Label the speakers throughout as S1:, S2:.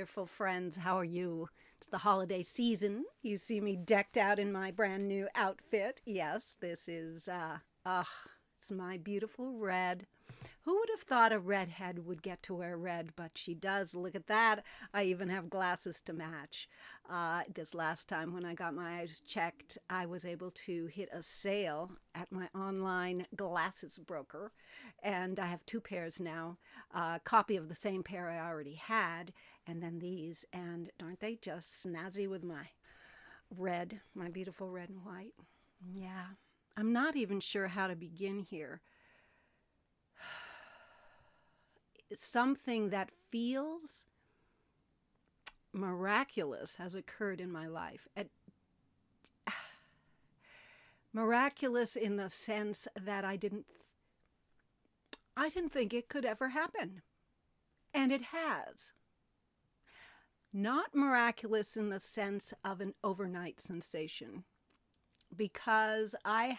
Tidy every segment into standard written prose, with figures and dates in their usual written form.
S1: wonderful friends. How are you? It's the holiday season. You see me decked out in my brand new outfit. Yes, this is, it's my beautiful red. Who would have thought a redhead would get to wear red? But she does. Look at that. I even have glasses to match. This last time when I got my eyes checked, I was able to hit a sale at my online glasses broker. And I have two pairs now. A copy of the same pair I already had. And then these. And aren't they just snazzy with my red, my beautiful red and white? Yeah. I'm not even sure how to begin here. Something that feels miraculous has occurred in my life. Miraculous in the sense that I didn't think it could ever happen. And it has. Not miraculous in the sense of an overnight sensation, because I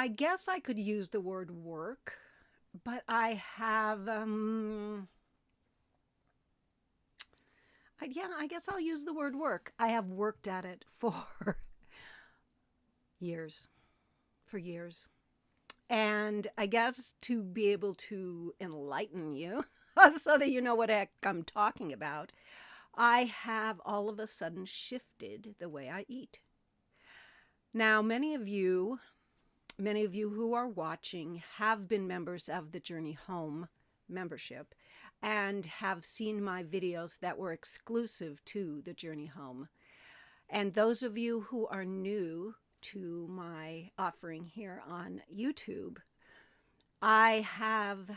S1: guess I could use the word work, but I guess I'll use the word work. I have worked at it for years. And I guess to be able to enlighten you so that you know what heck I'm talking about, I have all of a sudden shifted the way I eat. Now, many of you who are watching have been members of the Journey Home membership and have seen my videos that were exclusive to the Journey Home. And those of you who are new to my offering here on YouTube, I have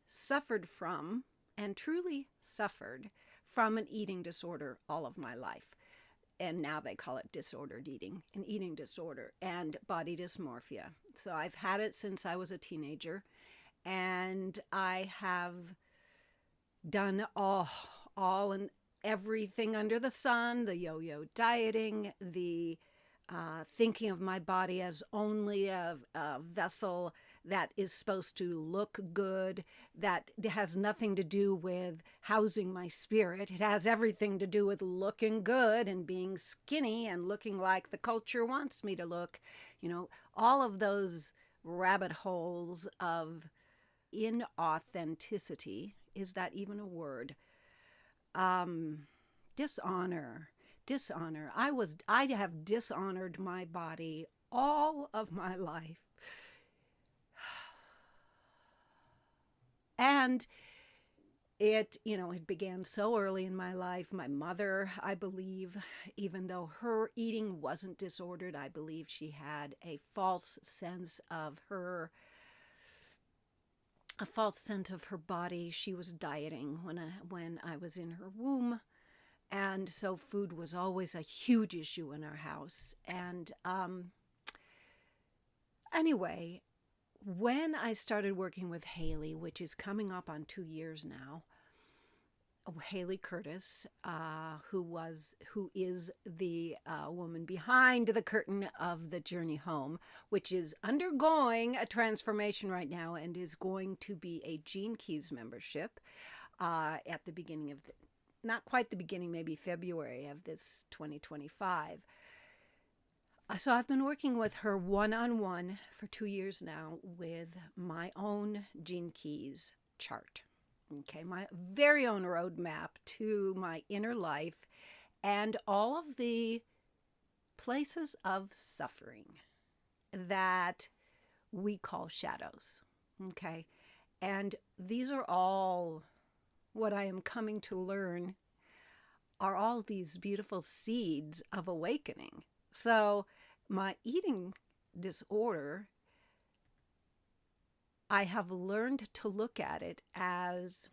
S1: suffered from, and truly suffered from, an eating disorder all of my life. And now they call it disordered eating, an eating disorder, and body dysmorphia. So I've had it since I was a teenager, and I have done all and everything under the sun, the yo-yo dieting, the thinking of my body as only a vessel that is supposed to look good, that has nothing to do with housing my spirit. It has everything to do with looking good and being skinny and looking like the culture wants me to look. You know, all of those rabbit holes of inauthenticity. Is that even a word? Dishonor. I have dishonored my body all of my life. And it began so early in my life. My mother, I believe, even though her eating wasn't disordered, I believe she had a false sense of her body. She was dieting when I was in her womb. And so food was always a huge issue in our house. And anyway, when I started working with Haley, which is coming up on 2 years now, Haley Curtis, who is the woman behind the curtain of the Journey Home, which is undergoing a transformation right now and is going to be a Gene Keys membership at the beginning of not quite the beginning, maybe February of this 2025. So I've been working with her one-on-one for 2 years now with my own Gene Keys chart. Okay, my very own roadmap to my inner life and all of the places of suffering that we call shadows. Okay, and these are all what I am coming to learn are all these beautiful seeds of awakening. So my eating disorder, I have learned to look at it as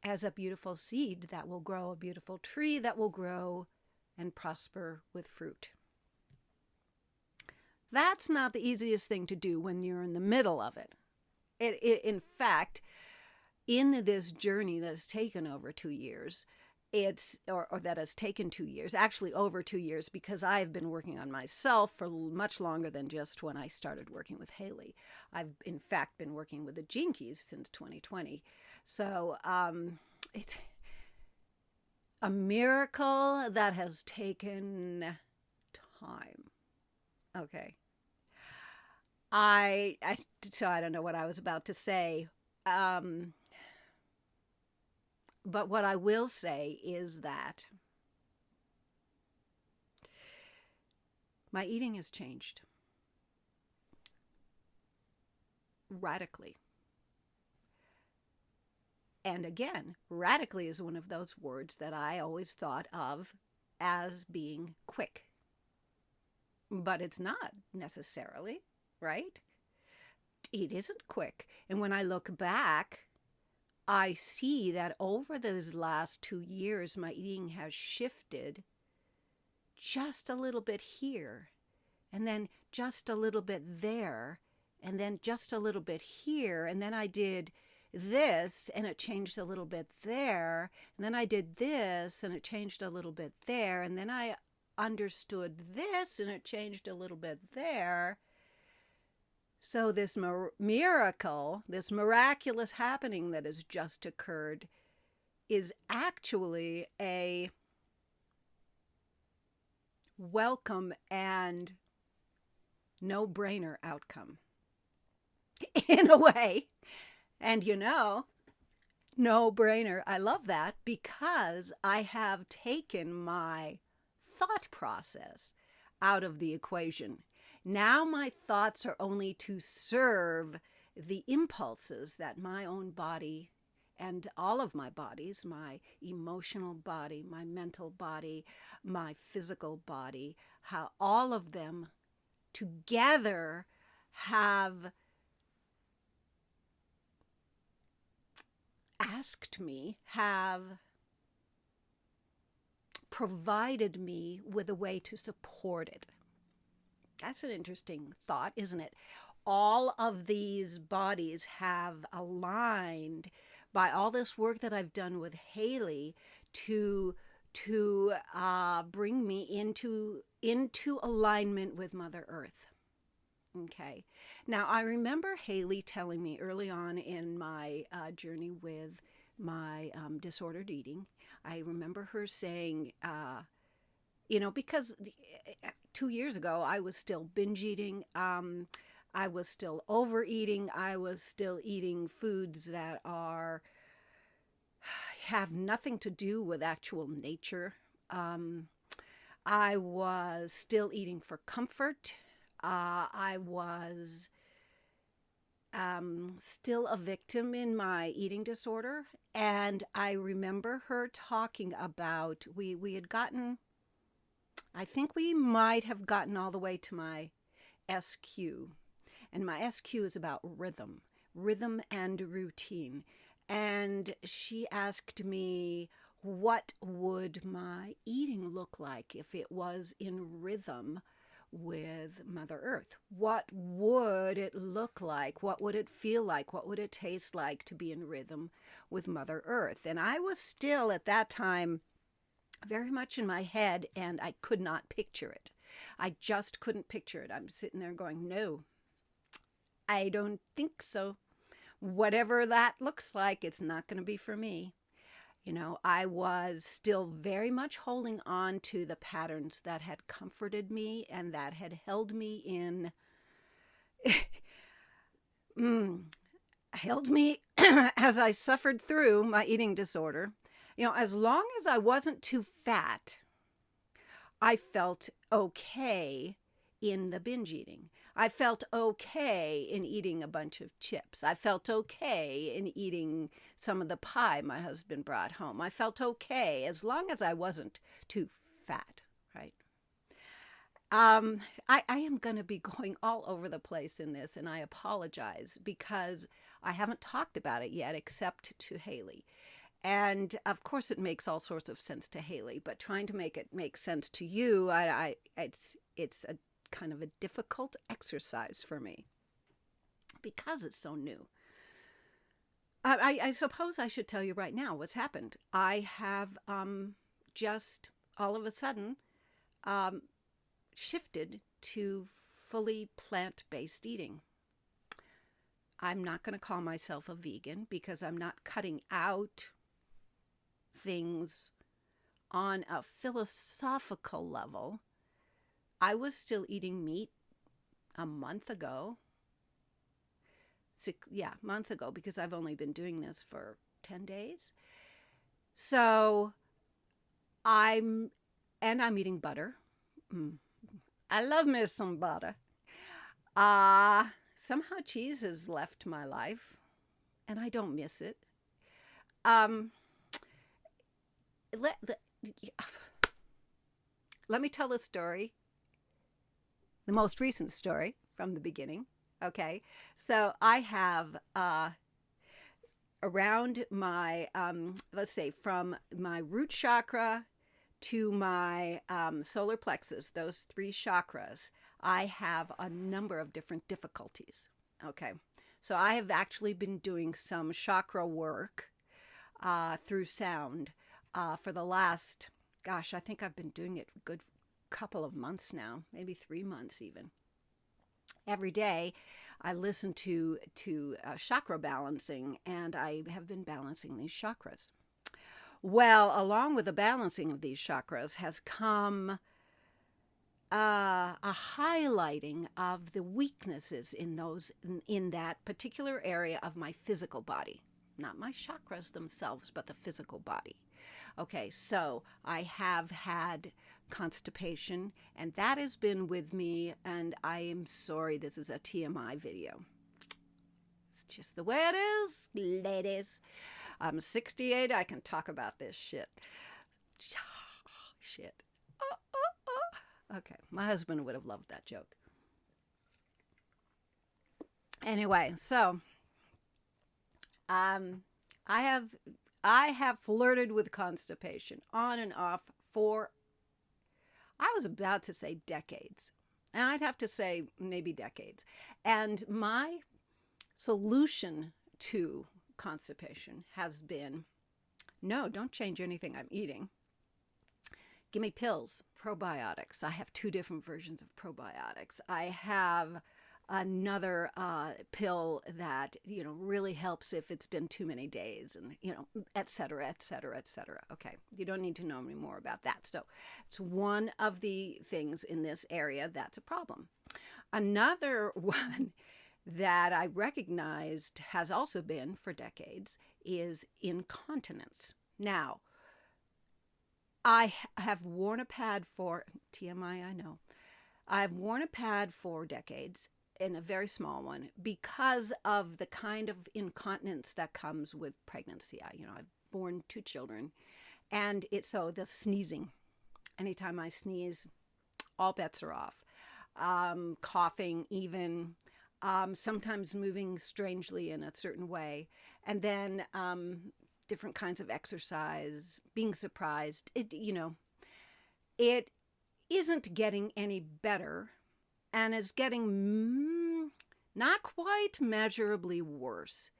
S1: a beautiful seed that will grow, a beautiful tree that will grow and prosper with fruit. That's not the easiest thing to do when you're in the middle of it. In fact, in this journey that's taken over 2 years, or that has taken 2 years, actually over 2 years, because I've been working on myself for much longer than just when I started working with Haley. I've in fact been working with the Gene Keys since 2020. So it's a miracle that has taken time. Okay. So I don't know what I was about to say. Um, but what I will say is that my eating has changed radically. And again, radically is one of those words that I always thought of as being quick. But it's not necessarily, right? It isn't quick. And when I look back, I see that over those last 2 years, my eating has shifted just a little bit here, and then just a little bit there, and then just a little bit here, and then I did this and it changed a little bit there, and then I did this and it changed a little bit there, and then I understood this and it changed a little bit there. So this miracle, this miraculous happening that has just occurred is actually a welcome and no-brainer outcome in a way. And no-brainer, I love that, because I have taken my thought process out of the equation. Now my thoughts are only to serve the impulses that my own body and all of my bodies, my emotional body, my mental body, my physical body, how all of them together have asked me, have provided me with a way to support it. That's an interesting thought, isn't it? All of these bodies have aligned by all this work that I've done with Haley to bring me into alignment with Mother Earth. Okay. Now, I remember Haley telling me early on in my journey with my disordered eating, I remember her saying, because 2 years ago I was still binge eating, I was still overeating, I was still eating foods that have nothing to do with actual nature. I was still eating for comfort. I was still a victim in my eating disorder. And I remember her talking about, we had gotten, I think we might have gotten all the way to my SQ. And my SQ is about rhythm and routine. And she asked me, what would my eating look like if it was in rhythm with Mother Earth? What would it look like? What would it feel like? What would it taste like to be in rhythm with Mother Earth? And I was still at that time very much in my head, and I could not picture it. I just couldn't picture it. I'm sitting there going, no, I don't think so. Whatever that looks like, it's not going to be for me. I was still very much holding on to the patterns that had comforted me and that had held me in, held me as I suffered through my eating disorder. As long as I wasn't too fat, I felt okay in the binge eating. I felt okay in eating a bunch of chips. I felt okay in eating some of the pie my husband brought home. I felt okay as long as I wasn't too fat, right? I am going to be going all over the place in this, and I apologize because I haven't talked about it yet except to Haley. And of course it makes all sorts of sense to Haley, but trying to make it make sense to you, it's a kind of a difficult exercise for me because it's so new. I suppose I should tell you right now what's happened. I have just all of a sudden um, shifted to fully plant-based eating. I'm not going to call myself a vegan because I'm not cutting out things on a philosophical level. I was still eating meat a month ago. Month ago, because I've only been doing this for 10 days. So I'm eating butter. I love me some butter. Somehow cheese has left my life, and I don't miss it. Um, let, let, let me tell the story, the most recent story from the beginning. Okay, so I have around my, let's say, from my root chakra to my solar plexus, those three chakras, I have a number of different difficulties. Okay, so I have actually been doing some chakra work through sound for the last, gosh, I think I've been doing it a good couple of months now, maybe 3 months even. Every day I listen to chakra balancing, and I have been balancing these chakras. Well, along with the balancing of these chakras has come a highlighting of the weaknesses in that particular area of my physical body. Not my chakras themselves, but the physical body. Okay, so I have had constipation, and that has been with me, and I am sorry this is a TMI video. It's just the way it is, ladies. I'm 68, I can talk about this shit. Shit. Okay, my husband would have loved that joke. Anyway, so I have flirted with constipation on and off for, I was about to say decades, and I'd have to say maybe decades. And my solution to constipation has been, no, don't change anything I'm eating. Give me pills, probiotics. I have 2 different versions of probiotics. I have another pill that, really helps if it's been too many days, and, et cetera, et cetera, et cetera. Okay, you don't need to know any more about that. So it's one of the things in this area that's a problem. Another one that I recognized has also been for decades is incontinence. Now, I have worn a pad for, TMI, I know. I've worn a pad for decades, in a very small one, because of the kind of incontinence that comes with pregnancy. I've born 2 children, and so the sneezing. Anytime I sneeze, all bets are off. Coughing even, sometimes moving strangely in a certain way, and then different kinds of exercise, being surprised. It isn't getting any better, and is getting not quite measurably worse,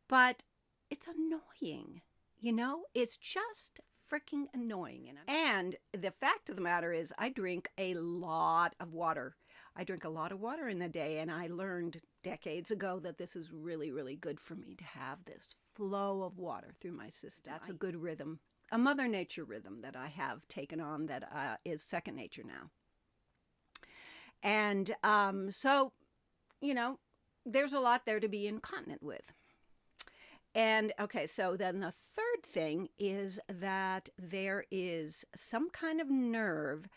S1: but it's annoying. It's just freaking annoying. And the fact of the matter is, I drink a lot of water. I drink a lot of water in the day, and I learned decades ago that this is really, really good for me to have this flow of water through my system. That's a good rhythm, a Mother Nature rhythm that I have taken on that is second nature now. And so, there's a lot there to be incontinent with. And okay, so then the third thing is that there is some kind of nerve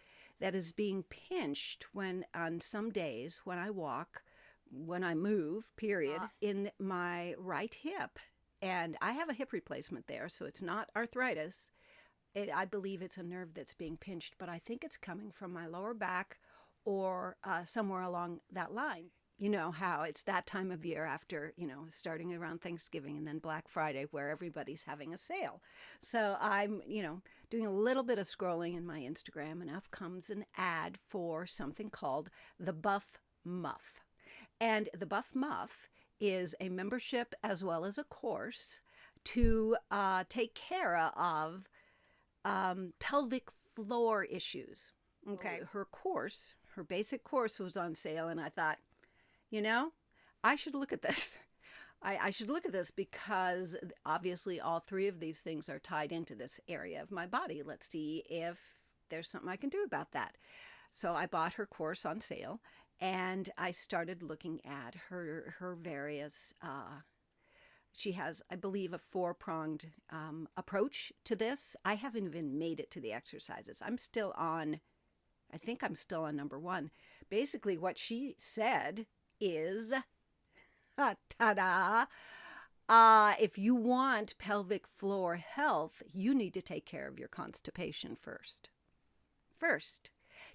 S1: that is being pinched on some days when I walk, when I move, period, in my right hip. And I have a hip replacement there, so it's not arthritis. I believe it's a nerve that's being pinched, but I think it's coming from my lower back or somewhere along that line. You know how it's that time of year after, starting around Thanksgiving and then Black Friday, where everybody's having a sale. So I'm, doing a little bit of scrolling in my Instagram, and up comes an ad for something called the Buff Muff. And the Buff Muff is a membership as well as a course to take care of pelvic floor issues. Okay, her course, her basic course was on sale, and I thought, I should look at this. I should look at this because obviously all three of these things are tied into this area of my body. Let's see if there's something I can do about that. So I bought her course on sale, and I started looking at her various, she has, I believe, a 4-pronged approach to this. I haven't even made it to the exercises. I think I'm still on number 1. Basically, what she said is, ta-da, if you want pelvic floor health, you need to take care of your constipation first.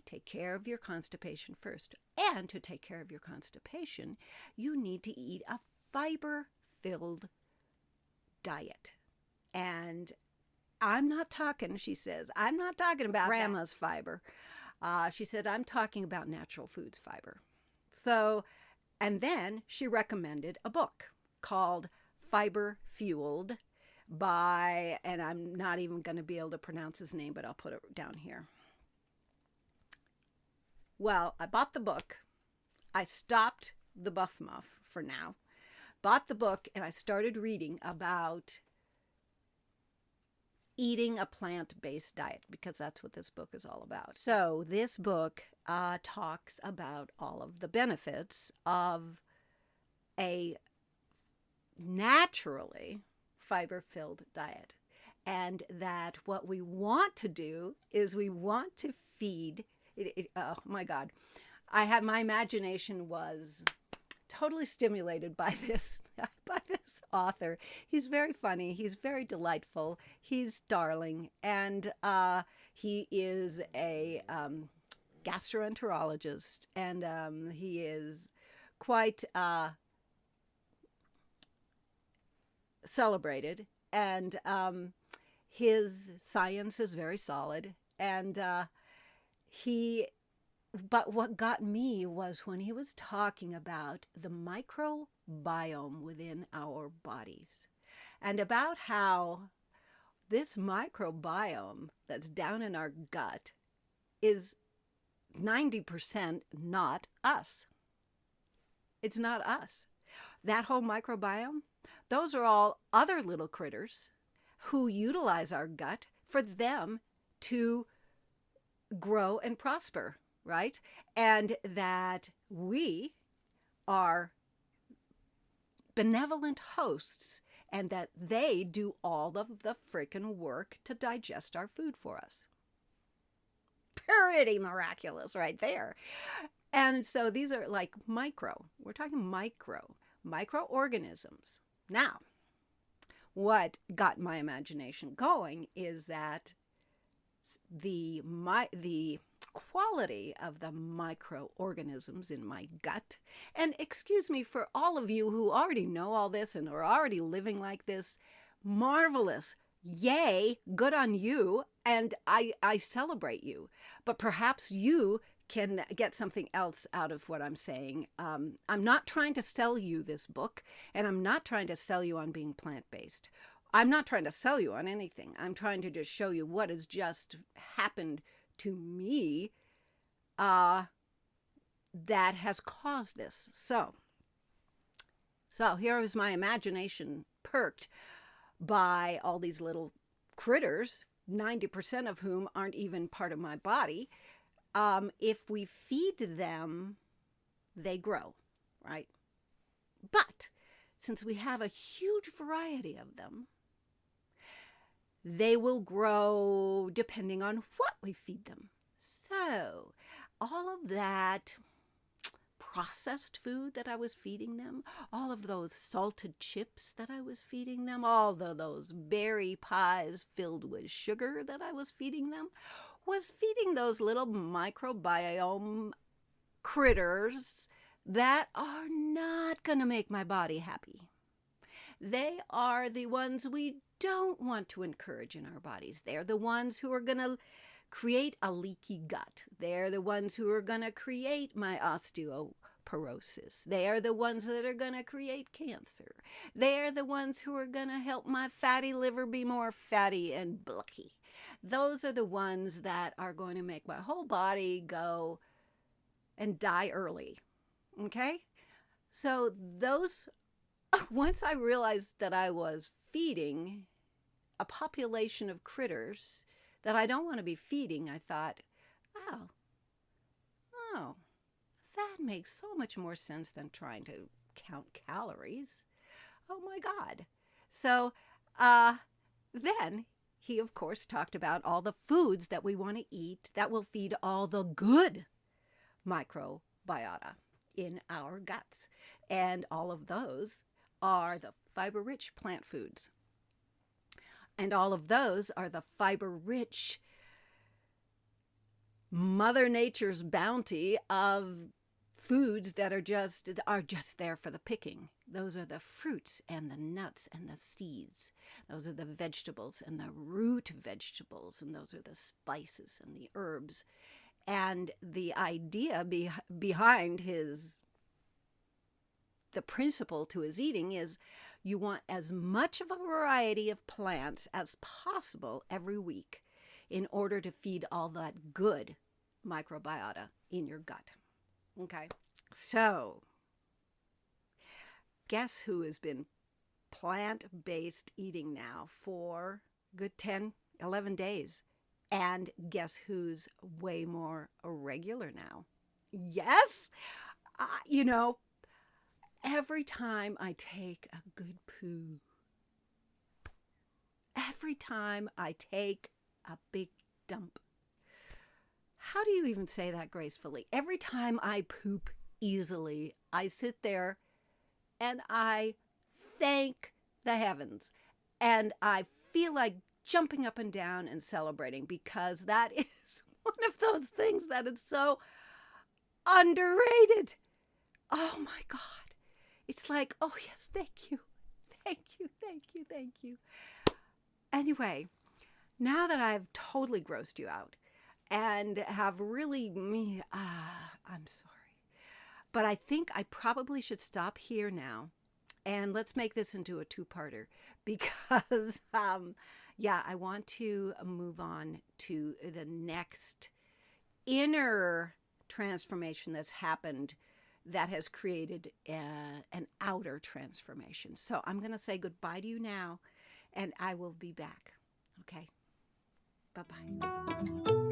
S1: Take care of your constipation first. And to take care of your constipation, you need to eat a fiber-filled diet. And I'm not talking, she says, I'm not talking about grandma's fiber. She said, I'm talking about natural foods fiber. So, and then she recommended a book called Fiber Fueled by, and I'm not even going to be able to pronounce his name, but I'll put it down here. Well, I bought the book. I stopped the Buff Muff for now. Bought the book, and I started reading about eating a plant-based diet, because that's what this book is all about. So this book talks about all of the benefits of a naturally fiber-filled diet, and that what we want to do is we want to feed oh my God, my imagination was totally stimulated by this author. He's very funny. He's very delightful. He's darling, and he is a gastroenterologist, and he is quite celebrated, and his science is very solid, and but what got me was when he was talking about the microbiome within our bodies, and about how this microbiome that's down in our gut is 90% not us. It's not us. That whole microbiome, those are all other little critters who utilize our gut for them to grow and prosper, right? And that we are benevolent hosts, and that they do all of the freaking work to digest our food for us. Pretty miraculous right there. And so these are like we're talking microorganisms. Now, what got my imagination going is that the quality of the microorganisms in my gut, and excuse me for all of you who already know all this and are already living like this, marvelous, yay, good on you, and I celebrate you. But perhaps you can get something else out of what I'm saying. I'm not trying to sell you this book, and I'm not trying to sell you on being plant-based. I'm not trying to sell you on anything. I'm trying to just show you what has just happened to me that has caused this. So here is my imagination perked by all these little critters, 90% of whom aren't even part of my body. If we feed them, they grow, right? But since we have a huge variety of them, they will grow depending on what we feed them. So all of that processed food that I was feeding them, all of those salted chips that I was feeding them, all of those berry pies filled with sugar that I was feeding them, was feeding those little microbiome critters that are not going to make my body happy. They are the ones we don't want to encourage in our bodies. They're the ones who are going to create a leaky gut. They're the ones who are going to create my osteoporosis osteoporosis. They are the ones that are going to create cancer. They are the ones who are going to help my fatty liver be more fatty and bulky. Those are the ones that are going to make my whole body go and die early. Okay? So once I realized that I was feeding a population of critters that I don't want to be feeding, I thought, oh, that makes so much more sense than trying to count calories. Oh my God. So then he, of course, talked about all the foods that we want to eat that will feed all the good microbiota in our guts. And all of those are the fiber-rich plant foods. And all of those are the fiber-rich Mother Nature's bounty of foods that are just there for the picking. Those are the fruits and the nuts and the seeds. Those are the vegetables and the root vegetables, and those are the spices and the herbs. And the idea behind the principle to his eating is you want as much of a variety of plants as possible every week in order to feed all that good microbiota in your gut. Okay, so guess who has been plant-based eating now for good 10, 11 days? And guess who's way more regular now? Yes, every time I take a good poo, every time I take a big dump, how do you even say that gracefully? Every time I poop easily, I sit there and I thank the heavens. And I feel like jumping up and down and celebrating, because that is one of those things that is so underrated. Oh my God. It's like, oh yes, thank you. Thank you, thank you, thank you. Anyway, now that I've totally grossed you out and have really, I'm sorry. But I think I probably should stop here now. And let's make this into a two-parter because, I want to move on to the next inner transformation that's happened that has created an outer transformation. So I'm going to say goodbye to you now, and I will be back. Okay? Bye-bye.